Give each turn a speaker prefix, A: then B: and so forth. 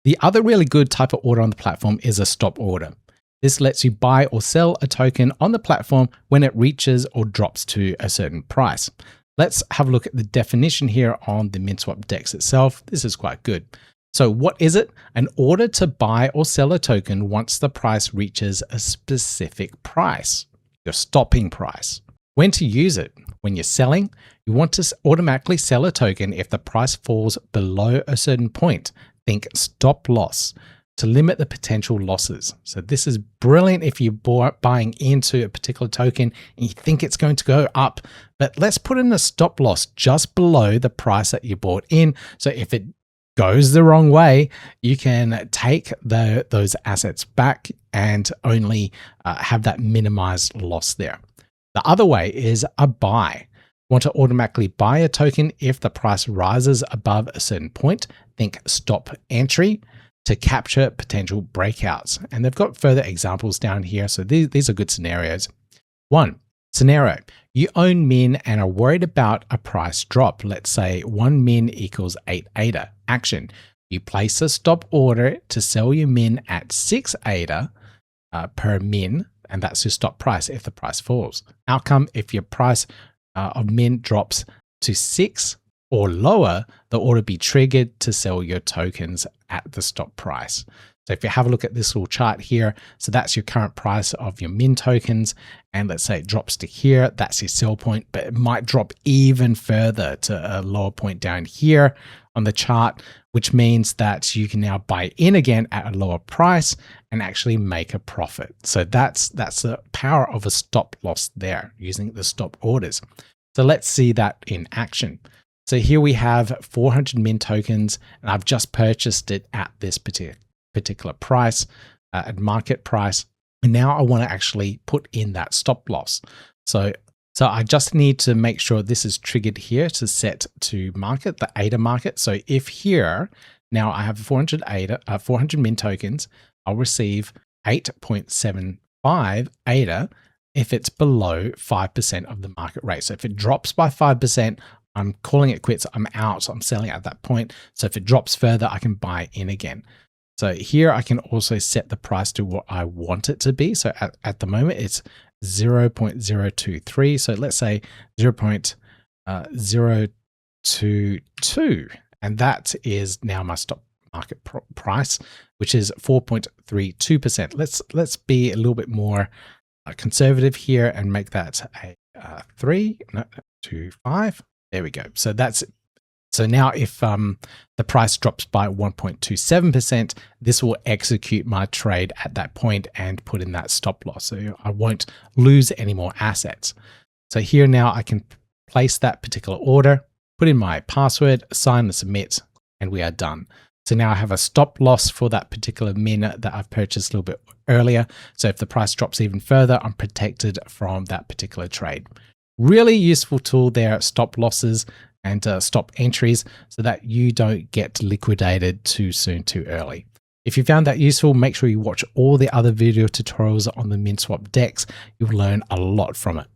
A: The other really good type of order on the platform is a stop order. This lets you buy or sell a token on the platform when it reaches or drops to a certain price. Let's have a look at the definition here on the MinSwap DEX itself. This is quite good. So what is it? An order to buy or sell a token once the price reaches a specific price, your stopping price. When to use it? When you're selling, you want to automatically sell a token if the price falls below a certain point. Think stop loss to limit the potential losses. So this is brilliant if you're buying into a particular token and you think it's going to go up, but let's put in a stop loss just below the price that you bought in. So if it goes the wrong way, you can take those assets back and only have that minimized loss there. The other way is a buy. Want to automatically buy a token if the price rises above a certain point. Think stop entry to capture potential breakouts. And they've got further examples down here. So these are good scenarios. One scenario, you own min and are worried about a price drop. Let's say 1 min equals 8 ADA. Action, you place a stop order to sell your min at 6 ADA per min, and that's your stop price if the price falls. Outcome, if your price of min drops to 6 or lower, the order be triggered to sell your tokens at the stop price. So if you have a look at this little chart here, so that's your current price of your min tokens. And let's say it drops to here, that's your sell point, but it might drop even further to a lower point down here on the chart, which means that you can now buy in again at a lower price and actually make a profit. So that's the power of a stop loss there using the stop orders. So let's see that in action. So here we have 400 min tokens, and I've just purchased it at this particular price, at market price. And now I want to actually put in that stop loss. So I just need to make sure this is triggered here to set to market, the ADA market. So if here, now I have 400 min tokens, I'll receive 8.75 ADA if it's below 5% of the market rate. So if it drops by 5%, I'm calling it quits. I'm out. I'm selling at that point. So if it drops further, I can buy in again. So here I can also set the price to what I want it to be. So at the moment it's 0.023. So let's say 0.022. And that is now my stop market price, which is 4.32%. Let's be a little bit more conservative here and make that a 3.25. There we go. So now if the price drops by 1.27%, this will execute my trade at that point and put in that stop loss. So I won't lose any more assets. So here now I can place that particular order, put in my password, sign the submit, and we are done. So now I have a stop loss for that particular min that I've purchased a little bit earlier. So if the price drops even further, I'm protected from that particular trade. Really useful tool there, stop losses and stop entries so that you don't get liquidated too soon, too early. If you found that useful, make sure you watch all the other video tutorials on the MinSwap DEX. You'll learn a lot from it.